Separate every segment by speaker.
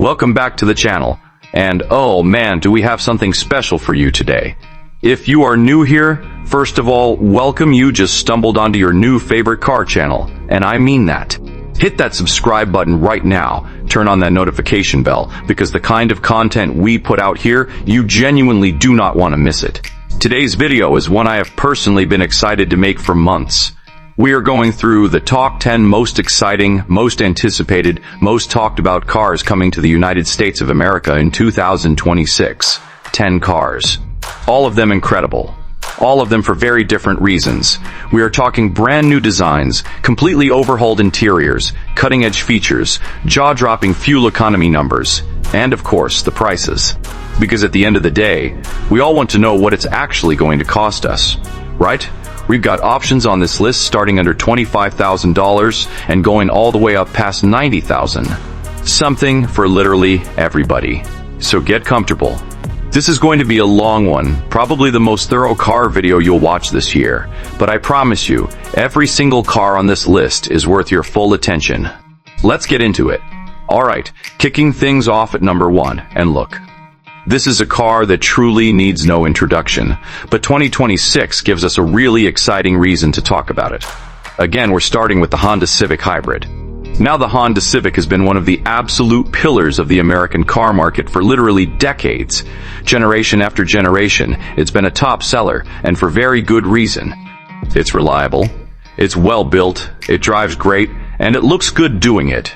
Speaker 1: Welcome back to the channel. And oh man, do we have something special for you today. If you are new here, first of all, welcome. You just stumbled onto your new favorite car channel, and I mean that. Hit that subscribe button right now, turn on that notification bell, because the kind of content we put out here, you genuinely do not want to miss it. Today's video is one I have personally been excited to make for months. We are going through the top 10 most exciting, most anticipated, most talked about cars coming to the United States of America in 2026. 10 cars. All of them incredible. All of them for very different reasons. We are talking brand new designs, completely overhauled interiors, cutting-edge features, jaw-dropping fuel economy numbers, and of course, the prices. Because at the end of the day, we all want to know what it's actually going to cost us, right? We've got options on this list starting under $25,000 and going all the way up past $90,000. Something for literally everybody. So get comfortable. This is going to be a long one, probably the most thorough car video you'll watch this year. But I promise you, every single car on this list is worth your full attention. Let's get into it. Alright, kicking things off at number 1, and look. This is a car that truly needs no introduction, but 2026 gives us a really exciting reason to talk about it. Again, we're starting with the Honda Civic Hybrid. Now, the Honda Civic has been one of the absolute pillars of the American car market for literally decades. Generation after generation, it's been a top seller, and for very good reason. It's reliable, it's well built, it drives great, and it looks good doing it.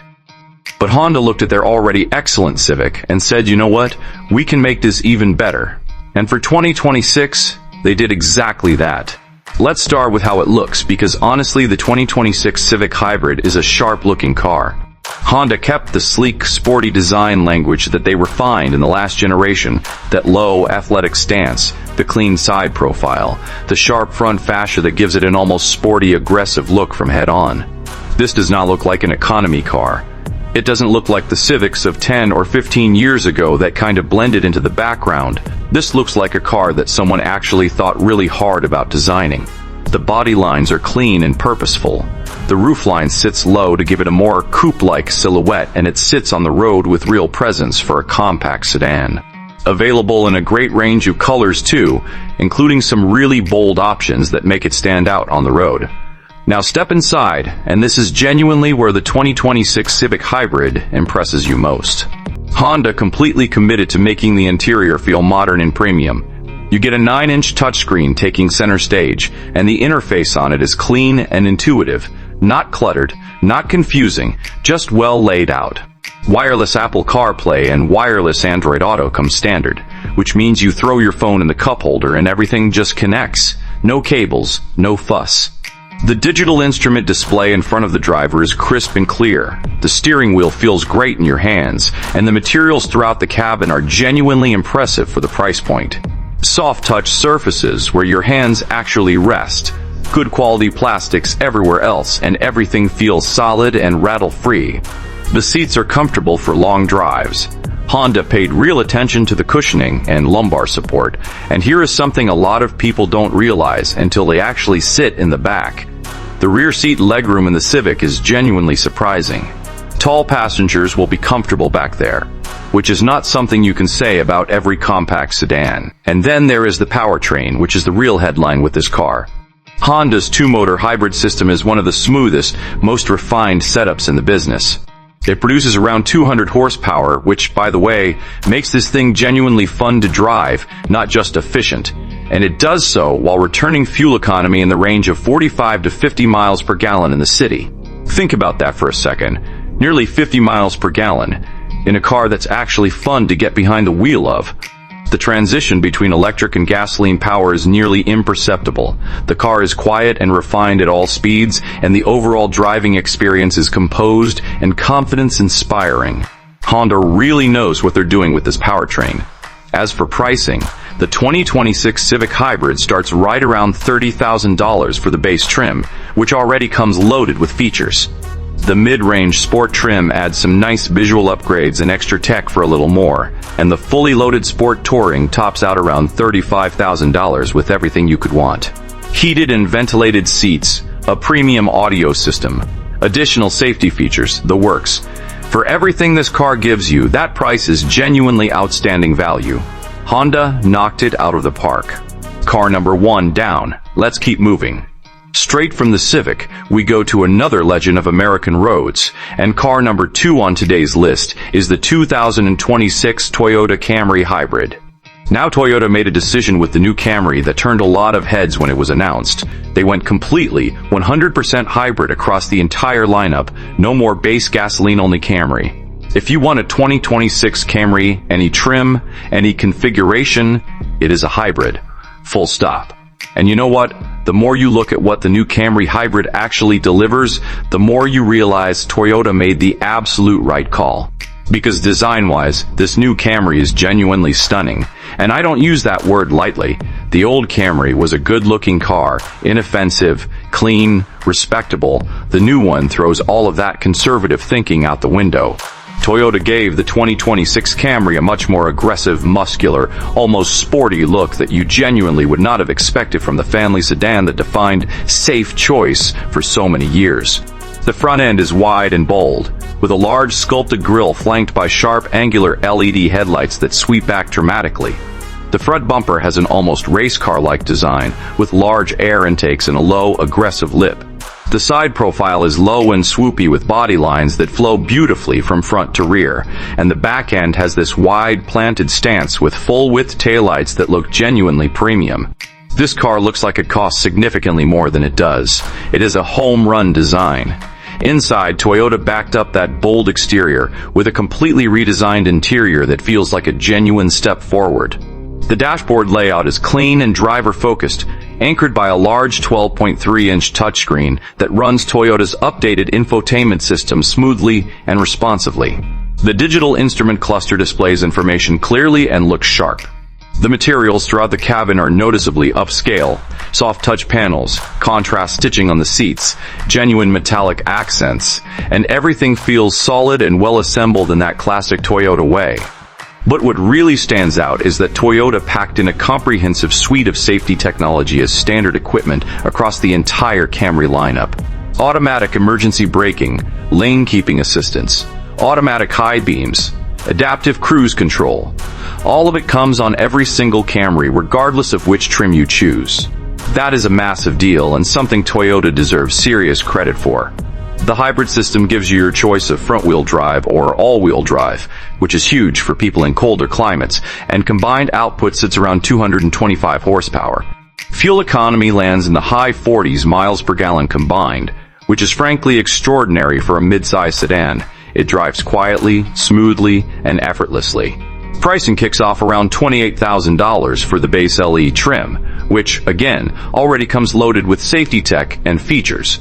Speaker 1: But Honda looked at their already excellent Civic and said, you know what, we can make this even better. And for 2026, they did exactly that. Let's start with how it looks, because honestly, the 2026 Civic Hybrid is a sharp-looking car. Honda kept the sleek, sporty design language that they refined in the last generation, that low, athletic stance, the clean side profile, the sharp front fascia that gives it an almost sporty, aggressive look from head on. This does not look like an economy car. It doesn't look like the Civics of 10 or 15 years ago that kind of blended into the background. This looks like a car that someone actually thought really hard about designing. The body lines are clean and purposeful. The roofline sits low to give it a more coupe-like silhouette, and it sits on the road with real presence for a compact sedan. Available in a great range of colors too, including some really bold options that make it stand out on the road. Now step inside, and this is genuinely where the 2026 Civic Hybrid impresses you most. Honda completely committed to making the interior feel modern and premium. You get a 9-inch touchscreen taking center stage, and the interface on it is clean and intuitive, not cluttered, not confusing, just well laid out. Wireless Apple CarPlay and wireless Android Auto come standard, which means you throw your phone in the cup holder and everything just connects. No cables, no fuss. The digital instrument display in front of the driver is crisp and clear. The steering wheel feels great in your hands, and the materials throughout the cabin are genuinely impressive for the price point. Soft touch surfaces where your hands actually rest. Good quality plastics everywhere else, and everything feels solid and rattle-free. The seats are comfortable for long drives. Honda paid real attention to the cushioning and lumbar support, and here is something a lot of people don't realize until they actually sit in the back. The rear seat legroom in the Civic is genuinely surprising. Tall passengers will be comfortable back there, which is not something you can say about every compact sedan. And then there is the powertrain, which is the real headline with this car. Honda's 2-motor hybrid system is one of the smoothest, most refined setups in the business. It produces around 200 horsepower, which, by the way, makes this thing genuinely fun to drive, not just efficient. And it does so while returning fuel economy in the range of 45 to 50 miles per gallon in the city. Think about that for a second. Nearly 50 miles per gallon in a car that's actually fun to get behind the wheel of. The transition between electric and gasoline power is nearly imperceptible. The car is quiet and refined at all speeds, and the overall driving experience is composed and confidence-inspiring. Honda really knows what they're doing with this powertrain. As for pricing, the 2026 Civic Hybrid starts right around $30,000 for the base trim, which already comes loaded with features. The mid-range Sport trim adds some nice visual upgrades and extra tech for a little more, and the fully loaded Sport Touring tops out around $35,000 with everything you could want. Heated and ventilated seats, a premium audio system, additional safety features, the works. For everything this car gives you, that price is genuinely outstanding value. Honda knocked it out of the park. Car number 1 down. Let's keep moving. Straight from the Civic, we go to another legend of American roads, and car number 2 on today's list is the 2026 Toyota Camry Hybrid. Now Toyota made a decision with the new Camry that turned a lot of heads when it was announced. They went completely 100% hybrid across the entire lineup, no more base gasoline-only Camry. If you want a 2026 Camry, any trim, any configuration, it is a hybrid. Full stop. And you know what? The more you look at what the new Camry Hybrid actually delivers, the more you realize Toyota made the absolute right call. Because design-wise, this new Camry is genuinely stunning. And I don't use that word lightly. The old Camry was a good-looking car, inoffensive, clean, respectable. The new one throws all of that conservative thinking out the window. Toyota gave the 2026 Camry a much more aggressive, muscular, almost sporty look that you genuinely would not have expected from the family sedan that defined safe choice for so many years. The front end is wide and bold, with a large sculpted grille flanked by sharp angular LED headlights that sweep back dramatically. The front bumper has an almost race car-like design, with large air intakes and a low, aggressive lip. The side profile is low and swoopy with body lines that flow beautifully from front to rear, and the back end has this wide, planted stance with full-width taillights that look genuinely premium. This car looks like it costs significantly more than it does. It is a home-run design. Inside, Toyota backed up that bold exterior with a completely redesigned interior that feels like a genuine step forward. The dashboard layout is clean and driver-focused, anchored by a large 12.3-inch touchscreen that runs Toyota's updated infotainment system smoothly and responsively. The digital instrument cluster displays information clearly and looks sharp. The materials throughout the cabin are noticeably upscale: soft touch panels, contrast stitching on the seats, genuine metallic accents, and everything feels solid and well assembled in that classic Toyota way. But what really stands out is that Toyota packed in a comprehensive suite of safety technology as standard equipment across the entire Camry lineup. Automatic emergency braking, lane keeping assistance, automatic high beams, adaptive cruise control. All of it comes on every single Camry, regardless of which trim you choose. That is a massive deal and something Toyota deserves serious credit for. The hybrid system gives you your choice of front-wheel drive or all-wheel drive, which is huge for people in colder climates, and combined output sits around 225 horsepower. Fuel economy lands in the high 40s miles per gallon combined, which is frankly extraordinary for a mid-size sedan. It drives quietly, smoothly, and effortlessly. Pricing kicks off around $28,000 for the base LE trim, which, again, already comes loaded with safety tech and features.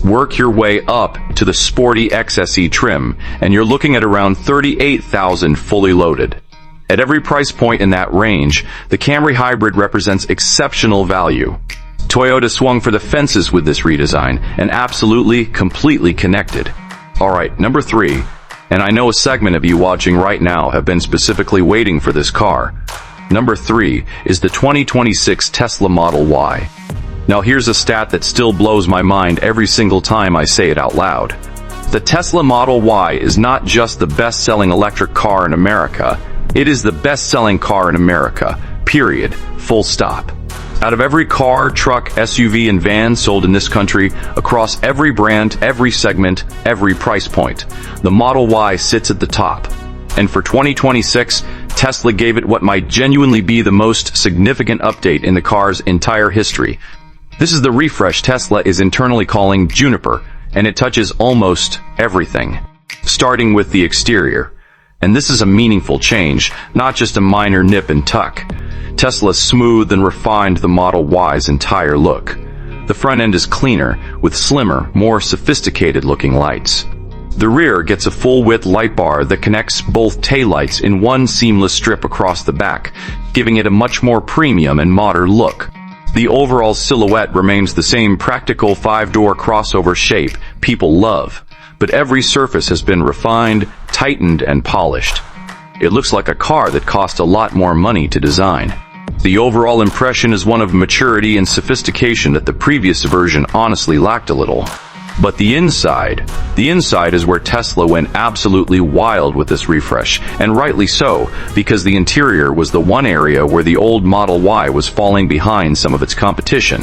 Speaker 1: Work your way up to the sporty XSE trim, and you're looking at around $38,000 fully loaded. At every price point in that range, the Camry Hybrid represents exceptional value. Toyota swung for the fences with this redesign, and absolutely, completely connected. Alright, number 3, and I know a segment of you watching right now have been specifically waiting for this car. Number 3 is the 2026 Tesla Model Y. Now here's a stat that still blows my mind every single time I say it out loud. The Tesla Model Y is not just the best-selling electric car in America, it is the best-selling car in America, period, full stop. Out of every car, truck, SUV, and van sold in this country, across every brand, every segment, every price point, the Model Y sits at the top. And for 2026, Tesla gave it what might genuinely be the most significant update in the car's entire history. This is the refresh Tesla is internally calling Juniper, and it touches almost everything, starting with the exterior. And this is a meaningful change, not just a minor nip and tuck. Tesla smoothed and refined the Model Y's entire look. The front end is cleaner, with slimmer, more sophisticated-looking lights. The rear gets a full-width light bar that connects both taillights in one seamless strip across the back, giving it a much more premium and modern look. The overall silhouette remains the same practical 5-door crossover shape people love, but every surface has been refined, tightened, and polished. It looks like a car that cost a lot more money to design. The overall impression is one of maturity and sophistication that the previous version honestly lacked a little. But the inside is where Tesla went absolutely wild with this refresh, and rightly so, because the interior was the one area where the old Model Y was falling behind some of its competition.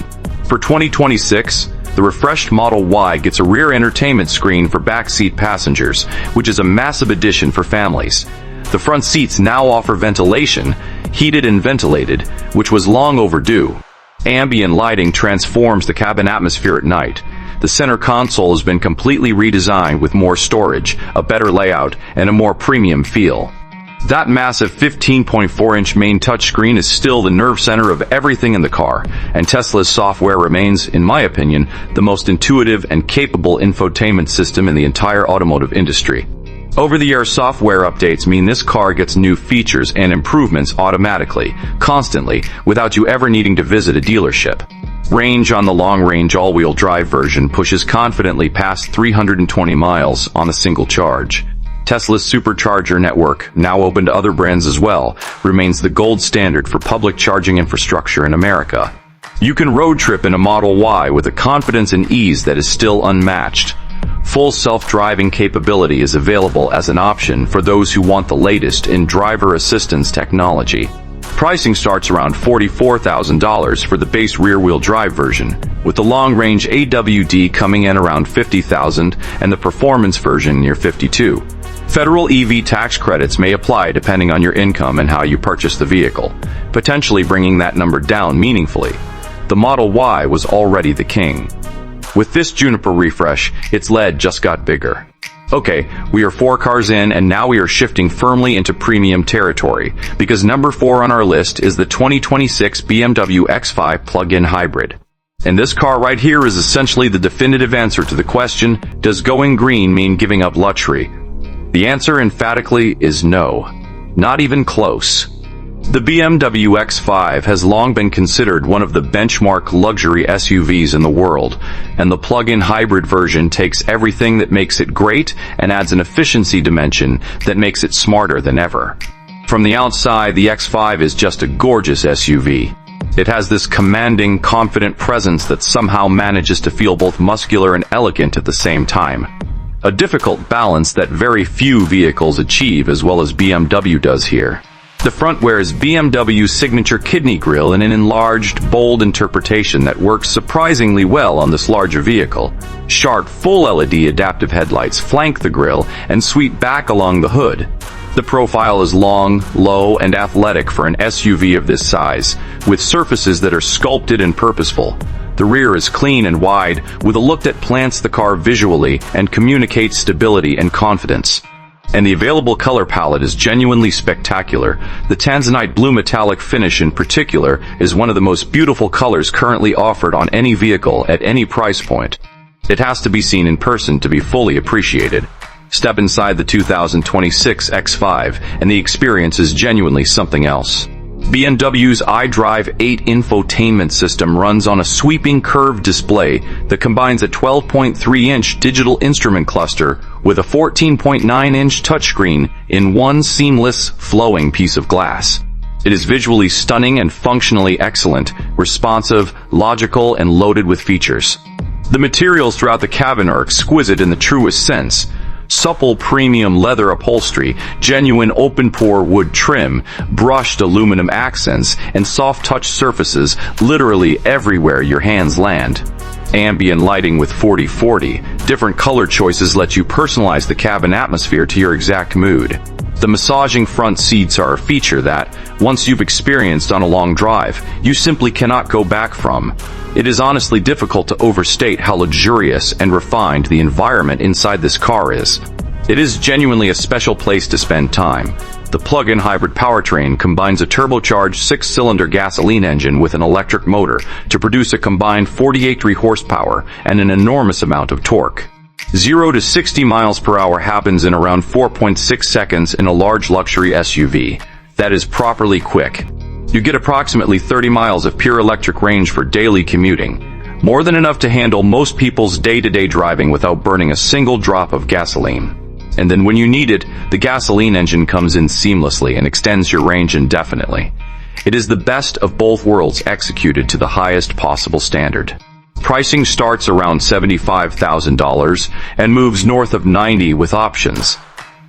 Speaker 1: For 2026, the refreshed Model Y gets a rear entertainment screen for backseat passengers, which is a massive addition for families. The front seats now offer ventilation, heated and ventilated, which was long overdue. Ambient lighting transforms the cabin atmosphere at night. The center console has been completely redesigned with more storage, a better layout, and a more premium feel. That massive 15.4-inch main touchscreen is still the nerve center of everything in the car, and Tesla's software remains, in my opinion, the most intuitive and capable infotainment system in the entire automotive industry. Over-the-air software updates mean this car gets new features and improvements automatically, constantly, without you ever needing to visit a dealership. Range on the long-range all-wheel drive version pushes confidently past 320 miles on a single charge. Tesla's supercharger network, now open to other brands as well, remains the gold standard for public charging infrastructure in America. You can road trip in a Model Y with a confidence and ease that is still unmatched. Full self-driving capability is available as an option for those who want the latest in driver assistance technology. Pricing starts around $44,000 for the base rear-wheel drive version, with the long-range AWD coming in around $50,000 and the performance version near $52,000. Federal EV tax credits may apply depending on your income and how you purchase the vehicle, potentially bringing that number down meaningfully. The Model Y was already the king. With this Juniper refresh, its lead just got bigger. Okay, we are 4 cars in, and now we are shifting firmly into premium territory, because number 4 on our list is the 2026 BMW X5 plug-in hybrid. And this car right here is essentially the definitive answer to the question, does going green mean giving up luxury? The answer emphatically is no. Not even close. The BMW X5 has long been considered one of the benchmark luxury SUVs in the world, and the plug-in hybrid version takes everything that makes it great and adds an efficiency dimension that makes it smarter than ever. From the outside, the X5 is just a gorgeous SUV. It has this commanding, confident presence that somehow manages to feel both muscular and elegant at the same time. A difficult balance that very few vehicles achieve as well as BMW does here. The front wears BMW's signature kidney grille in an enlarged, bold interpretation that works surprisingly well on this larger vehicle. Sharp, full LED adaptive headlights flank the grille and sweep back along the hood. The profile is long, low, and athletic for an SUV of this size, with surfaces that are sculpted and purposeful. The rear is clean and wide, with a look that plants the car visually and communicates stability and confidence. And the available color palette is genuinely spectacular. The Tanzanite blue metallic finish in particular is one of the most beautiful colors currently offered on any vehicle at any price point. It has to be seen in person to be fully appreciated. Step inside the 2026 X5 and the experience is genuinely something else. BMW's iDrive 8 infotainment system runs on a sweeping curved display that combines a 12.3-inch digital instrument cluster with a 14.9-inch touchscreen in one seamless, flowing piece of glass. It is visually stunning and functionally excellent, responsive, logical, and loaded with features. The materials throughout the cabin are exquisite in the truest sense. Supple premium leather upholstery, genuine open-pore wood trim, brushed aluminum accents, and soft-touch surfaces literally everywhere your hands land. Ambient lighting with 40/40. Different color choices let you personalize the cabin atmosphere to your exact mood. The massaging front seats are a feature that, once you've experienced on a long drive, you simply cannot go back from. It is honestly difficult to overstate how luxurious and refined the environment inside this car is. It is genuinely a special place to spend time. The plug-in hybrid powertrain combines a turbocharged 6-cylinder gasoline engine with an electric motor to produce a combined 48 horsepower and an enormous amount of torque. 0 to 60 miles per hour happens in around 4.6 seconds in a large luxury SUV. That is properly quick. You get approximately 30 miles of pure electric range for daily commuting, more than enough to handle most people's day-to-day driving without burning a single drop of gasoline. And then when you need it, the gasoline engine comes in seamlessly and extends your range indefinitely. It is the best of both worlds executed to the highest possible standard. Pricing starts around $75,000 and moves north of $90,000 with options.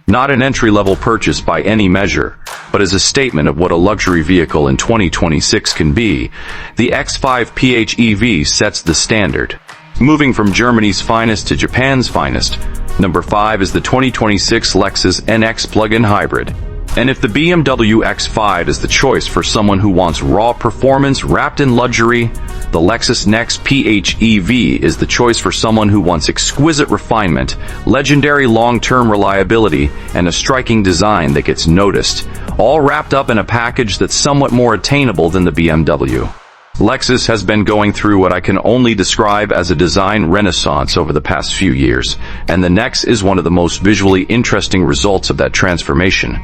Speaker 1: Not an entry-level purchase by any measure, but as a statement of what a luxury vehicle in 2026 can be, the X5 PHEV sets the standard. Moving from Germany's finest to Japan's finest, number 5 is the 2026 Lexus NX plug-in hybrid. And if the BMW X5 is the choice for someone who wants raw performance wrapped in luxury, the Lexus NX PHEV is the choice for someone who wants exquisite refinement, legendary long-term reliability, and a striking design that gets noticed, all wrapped up in a package that's somewhat more attainable than the BMW. Lexus has been going through what I can only describe as a design renaissance over the past few years, and the NX is one of the most visually interesting results of that transformation.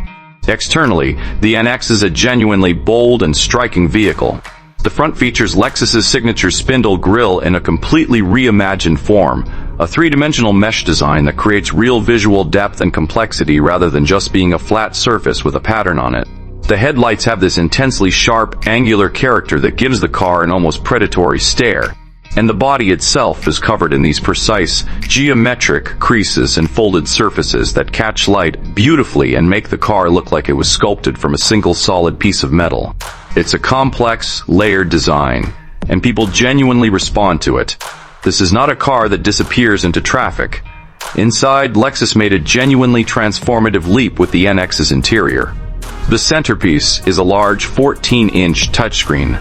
Speaker 1: Externally, the NX is a genuinely bold and striking vehicle. The front features Lexus's signature spindle grille in a completely reimagined form, a three-dimensional mesh design that creates real visual depth and complexity rather than just being a flat surface with a pattern on it. The headlights have this intensely sharp, angular character that gives the car an almost predatory stare. And the body itself is covered in these precise, geometric creases and folded surfaces that catch light beautifully and make the car look like it was sculpted from a single solid piece of metal. It's a complex, layered design, and people genuinely respond to it. This is not a car that disappears into traffic. Inside, Lexus made a genuinely transformative leap with the NX's interior. The centerpiece is a large 14-inch touchscreen,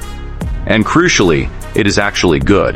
Speaker 1: and crucially, it is actually good.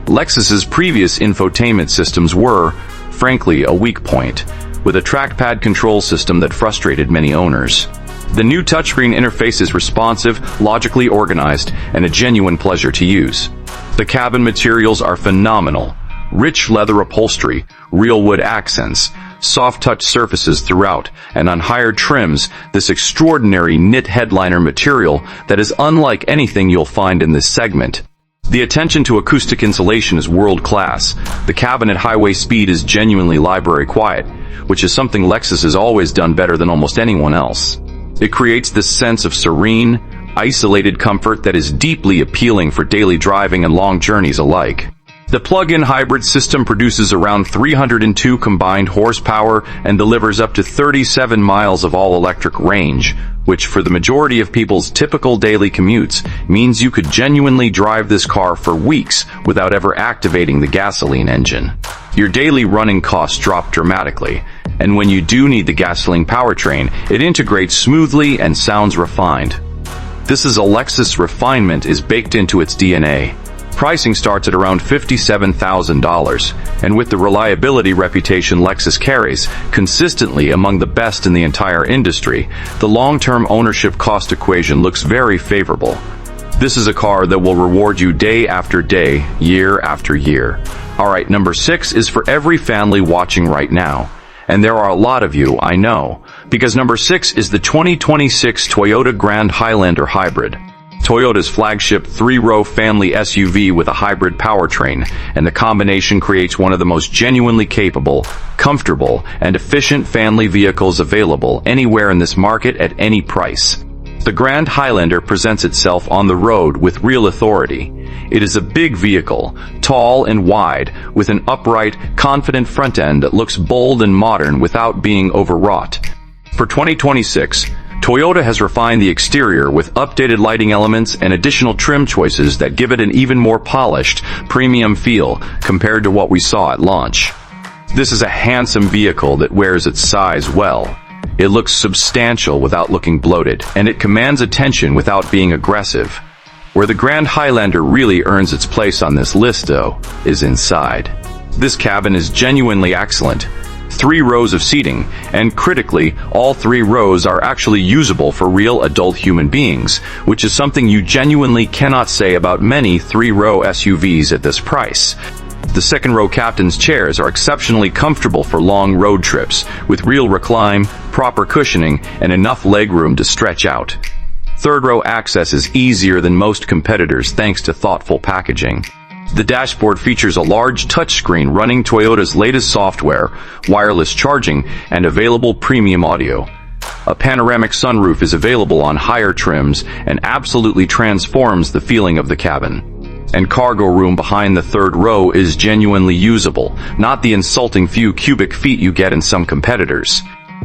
Speaker 1: Lexus's previous infotainment systems were, frankly, a weak point, with a trackpad control system that frustrated many owners. The new touchscreen interface is responsive, logically organized, and a genuine pleasure to use. The cabin materials are phenomenal. Rich leather upholstery, real wood accents, soft touch surfaces throughout, and on higher trims, this extraordinary knit headliner material that is unlike anything you'll find in this segment. The attention to acoustic insulation is world-class. The cabin at highway speed is genuinely library quiet, which is something Lexus has always done better than almost anyone else. It creates this sense of serene, isolated comfort that is deeply appealing for daily driving and long journeys alike. The plug-in hybrid system produces around 302 combined horsepower and delivers up to 37 miles of all-electric range, which for the majority of people's typical daily commutes means you could genuinely drive this car for weeks without ever activating the gasoline engine. Your daily running costs drop dramatically, and when you do need the gasoline powertrain, it integrates smoothly and sounds refined. This is a Lexus refinement is baked into its DNA. Pricing starts at around $57,000, and with the reliability reputation Lexus carries, consistently among the best in the entire industry, the long-term ownership cost equation looks very favorable. This is a car that will reward you day after day, year after year. Alright, number 6 is for every family watching right now. And there are a lot of you, I know, because number 6 is the 2026 Toyota Grand Highlander Hybrid. Toyota's flagship 3-row family SUV with a hybrid powertrain, and the combination creates one of the most genuinely capable, comfortable, and efficient family vehicles available anywhere in this market at any price. The Grand Highlander presents itself on the road with real authority. It is a big vehicle, tall and wide, with an upright, confident front end that looks bold and modern without being overwrought. For 2026, Toyota has refined the exterior with updated lighting elements and additional trim choices that give it an even more polished, premium feel compared to what we saw at launch. This is a handsome vehicle that wears its size well. It looks substantial without looking bloated, and it commands attention without being aggressive. Where the Grand Highlander really earns its place on this list, though, is inside. This cabin is genuinely excellent. 3 rows of seating, and critically, all 3 rows are actually usable for real adult human beings, which is something you genuinely cannot say about many 3-row SUVs at this price. The second-row captain's chairs are exceptionally comfortable for long road trips, with real recline, proper cushioning, and enough legroom to stretch out. Third-row access is easier than most competitors thanks to thoughtful packaging. The dashboard features a large touchscreen running Toyota's latest software, wireless charging, and available premium audio. A panoramic sunroof is available on higher trims and absolutely transforms the feeling of the cabin. And cargo room behind the third row is genuinely usable, not the insulting few cubic feet you get in some competitors.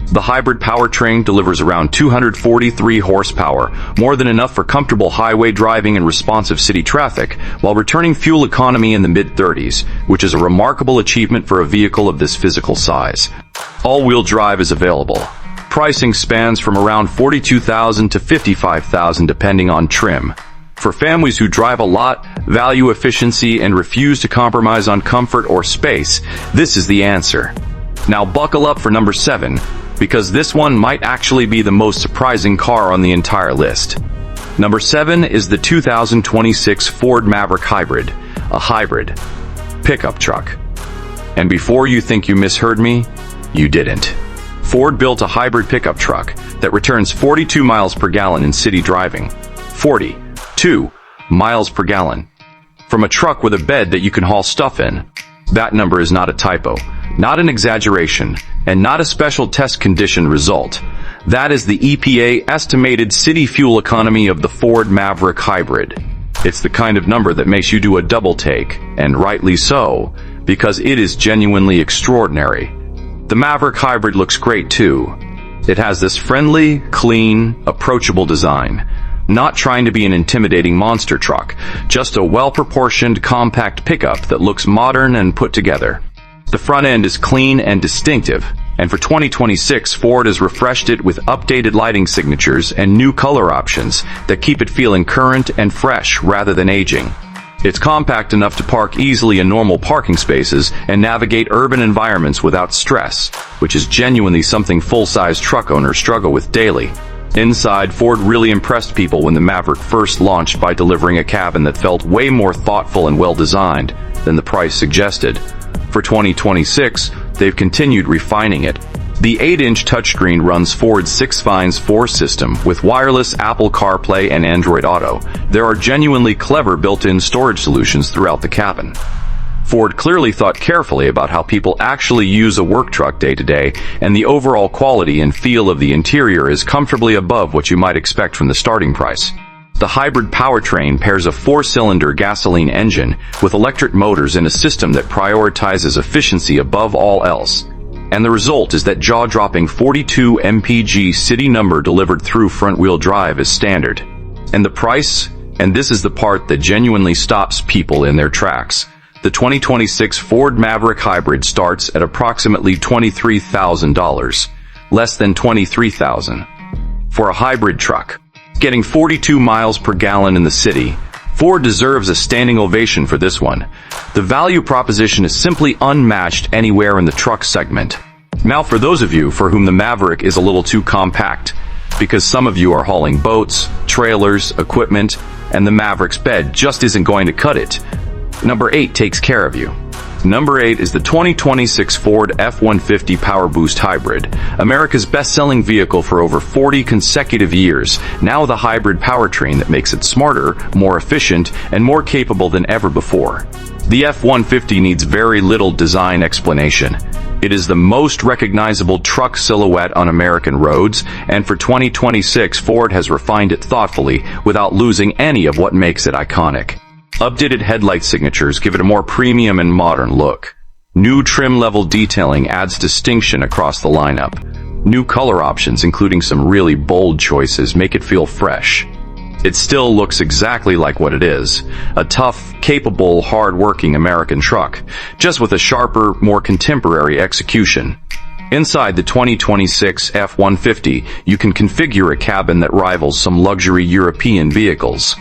Speaker 1: The hybrid powertrain delivers around 243 horsepower, more than enough for comfortable highway driving and responsive city traffic, while returning fuel economy in the mid-30s, which is a remarkable achievement for a vehicle of this physical size. All-wheel drive is available. Pricing spans from around $42,000 to $55,000 depending on trim. For families who drive a lot, value efficiency, and refuse to compromise on comfort or space, this is the answer. Now buckle up for number 7, because this one might actually be the most surprising car on the entire list. Number 7 is the 2026 Ford Maverick Hybrid, a hybrid pickup truck. And before you think you misheard me, you didn't. Ford built a hybrid pickup truck that returns 42 miles per gallon in city driving. 42 miles per gallon. From a truck with a bed that you can haul stuff in. That number is not a typo, not an exaggeration, and not a special test condition result. That is the EPA estimated city fuel economy of the Ford Maverick Hybrid. It's the kind of number that makes you do a double take, and rightly so, because it is genuinely extraordinary. The Maverick Hybrid looks great too. It has this friendly, clean, approachable design. Not trying to be an intimidating monster truck, just a well-proportioned, compact pickup that looks modern and put together. The front end is clean and distinctive, and for 2026, Ford has refreshed it with updated lighting signatures and new color options that keep it feeling current and fresh rather than aging. It's compact enough to park easily in normal parking spaces and navigate urban environments without stress, which is genuinely something full-size truck owners struggle with daily. Inside, Ford really impressed people when the Maverick first launched by delivering a cabin that felt way more thoughtful and well-designed than the price suggested. For 2026, they've continued refining it. The 8-inch touchscreen runs Ford's 6Vines 4 system with wireless Apple CarPlay and Android Auto. There are genuinely clever built-in storage solutions throughout the cabin. Ford clearly thought carefully about how people actually use a work truck day to day, and the overall quality and feel of the interior is comfortably above what you might expect from the starting price. The hybrid powertrain pairs a 4-cylinder gasoline engine with electric motors and a system that prioritizes efficiency above all else. And the result is that jaw-dropping 42 mpg city number delivered through front-wheel drive is standard. And the price? And this is the part that genuinely stops people in their tracks. The 2026 Ford Maverick Hybrid starts at approximately $23,000, less than $23,000. For a hybrid truck, getting 42 miles per gallon in the city, Ford deserves a standing ovation for this one. The value proposition is simply unmatched anywhere in the truck segment. Now for those of you for whom the Maverick is a little too compact, because some of you are hauling boats, trailers, equipment, and the Maverick's bed just isn't going to cut it, Number 8 takes care of you. Number 8 is the 2026 Ford F-150 Power Boost Hybrid, America's best-selling vehicle for over 40 consecutive years, now the hybrid powertrain that makes it smarter, more efficient, and more capable than ever before. The F-150 needs very little design explanation. It is the most recognizable truck silhouette on American roads, and for 2026, Ford has refined it thoughtfully without losing any of what makes it iconic. Updated headlight signatures give it a more premium and modern look. New trim-level detailing adds distinction across the lineup. New color options, including some really bold choices, make it feel fresh. It still looks exactly like what it is, a tough, capable, hard-working American truck, just with a sharper, more contemporary execution. Inside the 2026 F-150, you can configure a cabin that rivals some luxury European vehicles.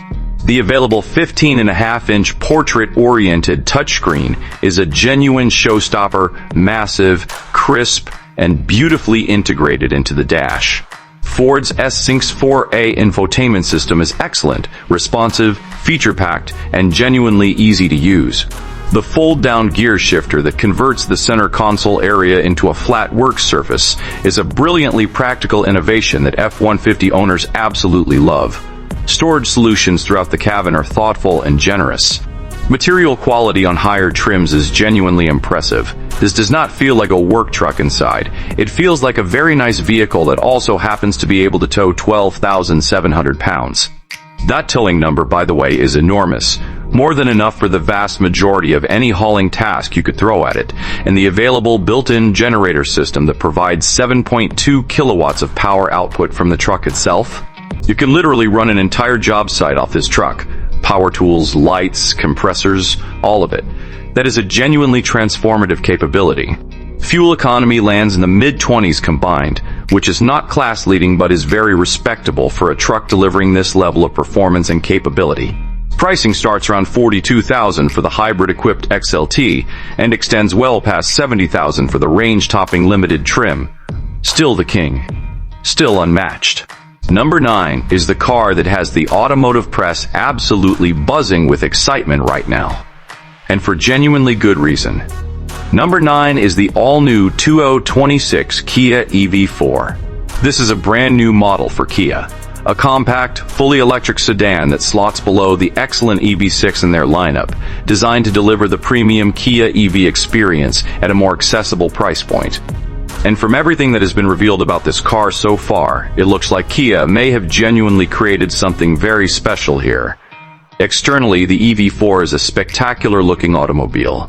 Speaker 1: The available 15.5-inch portrait-oriented touchscreen is a genuine showstopper, massive, crisp, and beautifully integrated into the dash. Ford's S-Sync 4A infotainment system is excellent, responsive, feature-packed, and genuinely easy to use. The fold-down gear shifter that converts the center console area into a flat work surface is a brilliantly practical innovation that F-150 owners absolutely love. Storage solutions throughout the cabin are thoughtful and generous. Material quality on higher trims is genuinely impressive. This does not feel like a work truck inside. It feels like a very nice vehicle that also happens to be able to tow 12,700 pounds. That towing number, by the way, is enormous. More than enough for the vast majority of any hauling task you could throw at it, and the available built-in generator system that provides 7.2 kilowatts of power output from the truck itself. You can literally run an entire job site off this truck. Power tools, lights, compressors, all of it. That is a genuinely transformative capability. Fuel economy lands in the mid-20s combined, which is not class-leading but is very respectable for a truck delivering this level of performance and capability. Pricing starts around $42,000 for the hybrid-equipped XLT and extends well past $70,000 for the range-topping limited trim. Still the king. Still unmatched. Number 9 is the car that has the automotive press absolutely buzzing with excitement right now. And for genuinely good reason. Number 9 is the all-new 2026 Kia EV4. This is a brand new model for Kia. A compact, fully electric sedan that slots below the excellent EV6 in their lineup, designed to deliver the premium Kia EV experience at a more accessible price point. And from everything that has been revealed about this car so far, it looks like Kia may have genuinely created something very special here. Externally, the EV4 is a spectacular-looking automobile.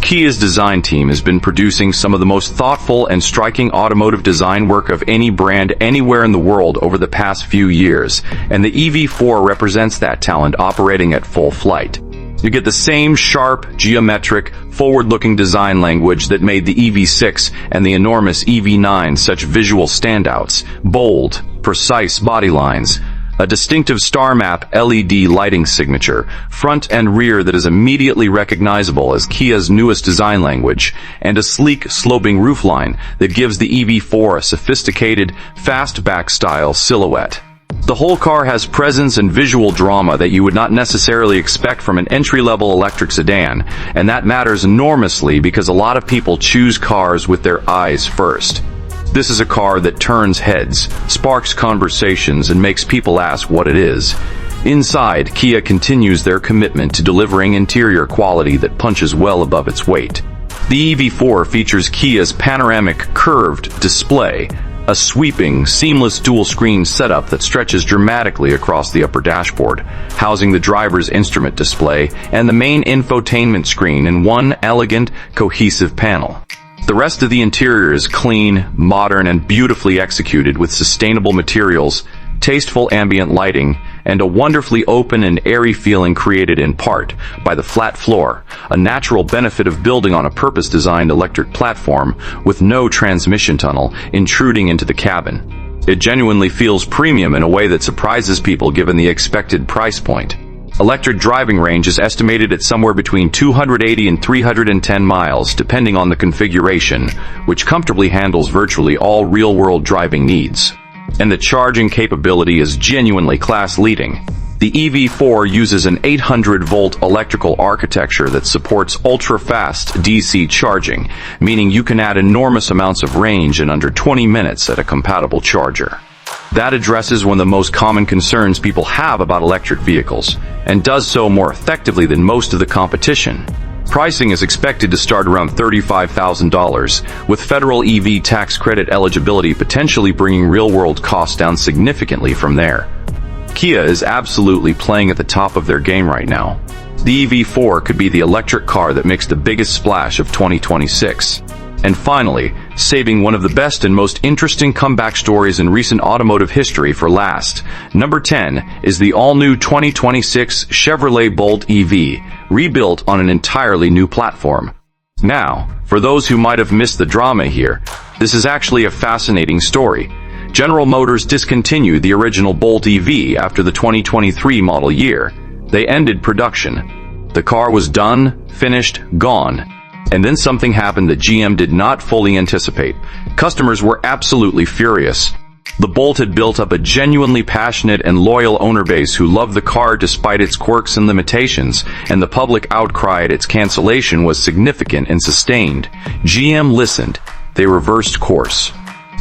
Speaker 1: Kia's design team has been producing some of the most thoughtful and striking automotive design work of any brand anywhere in the world over the past few years, and the EV4 represents that talent operating at full flight. You get the same sharp, geometric, forward-looking design language that made the EV6 and the enormous EV9 such visual standouts: bold, precise body lines, a distinctive star map LED lighting signature, front and rear that is immediately recognizable as Kia's newest design language, and a sleek, sloping roofline that gives the EV4 a sophisticated, fastback-style silhouette. The whole car has presence and visual drama that you would not necessarily expect from an entry-level electric sedan, and that matters enormously because a lot of people choose cars with their eyes first. This is a car that turns heads, sparks conversations, and makes people ask what it is. Inside, Kia continues their commitment to delivering interior quality that punches well above its weight. The EV4 features Kia's panoramic curved display, a sweeping, seamless dual-screen setup that stretches dramatically across the upper dashboard, housing the driver's instrument display and the main infotainment screen in one elegant, cohesive panel. The rest of the interior is clean, modern, and beautifully executed with sustainable materials, tasteful ambient lighting, and a wonderfully open and airy feeling created in part by the flat floor, a natural benefit of building on a purpose-designed electric platform with no transmission tunnel intruding into the cabin. It genuinely feels premium in a way that surprises people given the expected price point. Electric driving range is estimated at somewhere between 280 and 310 miles, depending on the configuration, which comfortably handles virtually all real-world driving needs. And the charging capability is genuinely class-leading. The EV4 uses an 800-volt electrical architecture that supports ultra-fast DC charging, meaning you can add enormous amounts of range in under 20 minutes at a compatible charger. That addresses one of the most common concerns people have about electric vehicles, and does so more effectively than most of the competition. Pricing is expected to start around $35,000, with federal EV tax credit eligibility potentially bringing real-world costs down significantly from there. Kia is absolutely playing at the top of their game right now. The EV4 could be the electric car that makes the biggest splash of 2026. And finally, saving one of the best and most interesting comeback stories in recent automotive history for last, number 10 is the all-new 2026 Chevrolet Bolt EV, rebuilt on an entirely new platform. Now, for those who might have missed the drama here, this is actually a fascinating story. General Motors discontinued the original Bolt EV after the 2023 model year. They ended production. The car was done, finished, gone. And then something happened that GM did not fully anticipate. Customers were absolutely furious. The Bolt had built up a genuinely passionate and loyal owner base who loved the car despite its quirks and limitations, and the public outcry at its cancellation was significant and sustained. GM listened. They reversed course.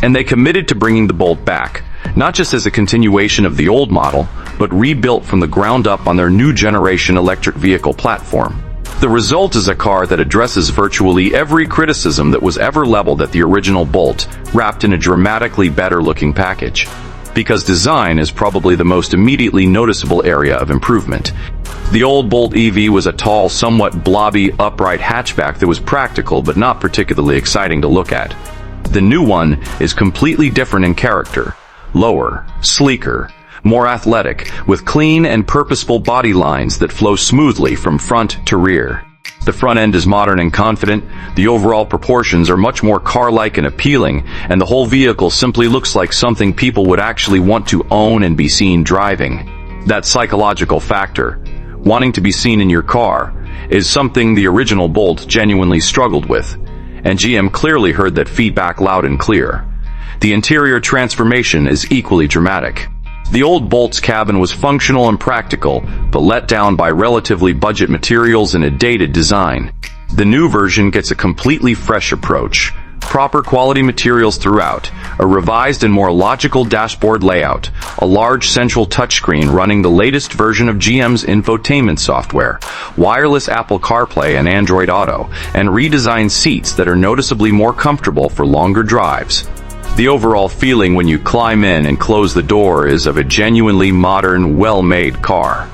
Speaker 1: And they committed to bringing the Bolt back, not just as a continuation of the old model, but rebuilt from the ground up on their new generation electric vehicle platform. The result is a car that addresses virtually every criticism that was ever leveled at the original Bolt, wrapped in a dramatically better-looking package. Because design is probably the most immediately noticeable area of improvement. The old Bolt EV was a tall, somewhat blobby, upright hatchback that was practical but not particularly exciting to look at. The new one is completely different in character. Lower, sleeker, more athletic, with clean and purposeful body lines that flow smoothly from front to rear. The front end is modern and confident, the overall proportions are much more car-like and appealing, and the whole vehicle simply looks like something people would actually want to own and be seen driving. That psychological factor, wanting to be seen in your car, is something the original Bolt genuinely struggled with, and GM clearly heard that feedback loud and clear. The interior transformation is equally dramatic. The old Bolt's cabin was functional and practical, but let down by relatively budget materials and a dated design. The new version gets a completely fresh approach. Proper quality materials throughout, a revised and more logical dashboard layout, a large central touchscreen running the latest version of GM's infotainment software, wireless Apple CarPlay and Android Auto, and redesigned seats that are noticeably more comfortable for longer drives. The overall feeling when you climb in and close the door is of a genuinely modern, well-made car.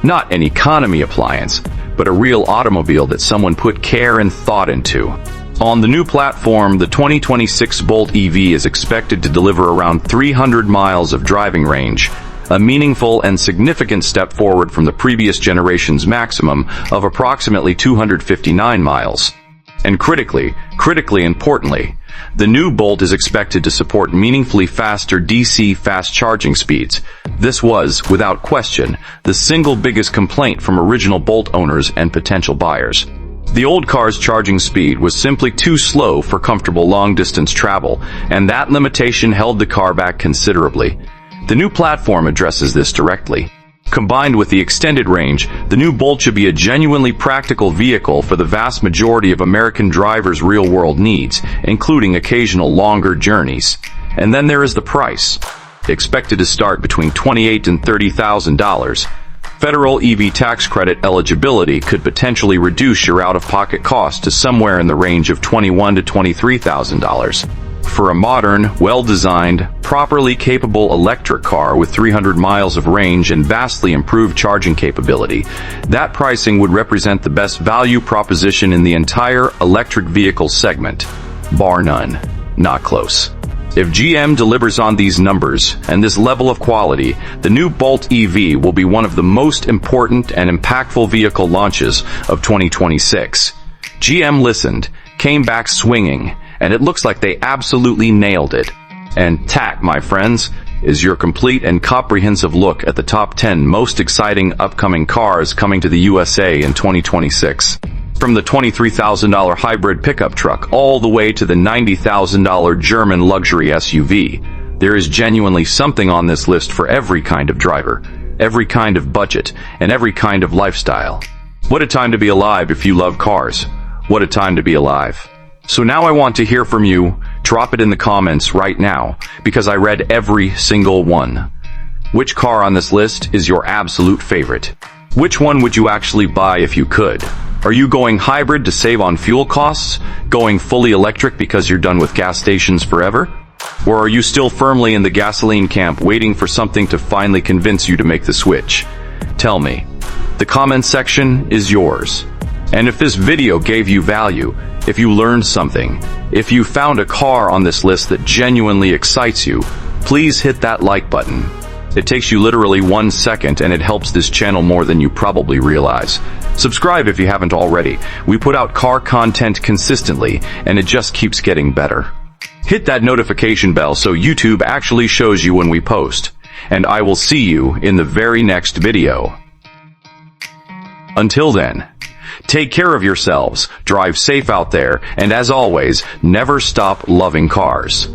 Speaker 1: Not an economy appliance, but a real automobile that someone put care and thought into. On the new platform, the 2026 Bolt EV is expected to deliver around 300 miles of driving range, a meaningful and significant step forward from the previous generation's maximum of approximately 259 miles. And critically importantly, the new Bolt is expected to support meaningfully faster DC fast charging speeds. This was, without question, the single biggest complaint from original Bolt owners and potential buyers. The old car's charging speed was simply too slow for comfortable long-distance travel, and that limitation held the car back considerably. The new platform addresses this directly. Combined with the extended range, the new Bolt should be a genuinely practical vehicle for the vast majority of American drivers' real-world needs, including occasional longer journeys. And then there is the price. Expected to start between $28,000 and $30,000. Federal EV tax credit eligibility could potentially reduce your out-of-pocket cost to somewhere in the range of $21,000 to $23,000. For a modern, well-designed, properly capable electric car with 300 miles of range and vastly improved charging capability, that pricing would represent the best value proposition in the entire electric vehicle segment. Bar none. Not close. If GM delivers on these numbers and this level of quality, the new Bolt EV will be one of the most important and impactful vehicle launches of 2026. GM listened, came back swinging, and it looks like they absolutely nailed it. And TAC, my friends, is your complete and comprehensive look at the top 10 most exciting upcoming cars coming to the USA in 2026. From the $23,000 hybrid pickup truck all the way to the $90,000 German luxury SUV, there is genuinely something on this list for every kind of driver, every kind of budget, and every kind of lifestyle. What a time to be alive if you love cars. What a time to be alive. So now I want to hear from you. Drop it in the comments right now, because I read every single one. Which car on this list is your absolute favorite? Which one would you actually buy if you could? Are you going hybrid to save on fuel costs? Going fully electric because you're done with gas stations forever? Or are you still firmly in the gasoline camp waiting for something to finally convince you to make the switch? Tell me. The comment section is yours. And if this video gave you value, if you learned something, if you found a car on this list that genuinely excites you, please hit that like button. It takes you literally 1 second and it helps this channel more than you probably realize. Subscribe if you haven't already. We put out car content consistently and it just keeps getting better. Hit that notification bell so YouTube actually shows you when we post. And I will see you in the very next video. Until then, take care of yourselves, drive safe out there, and as always, never stop loving cars.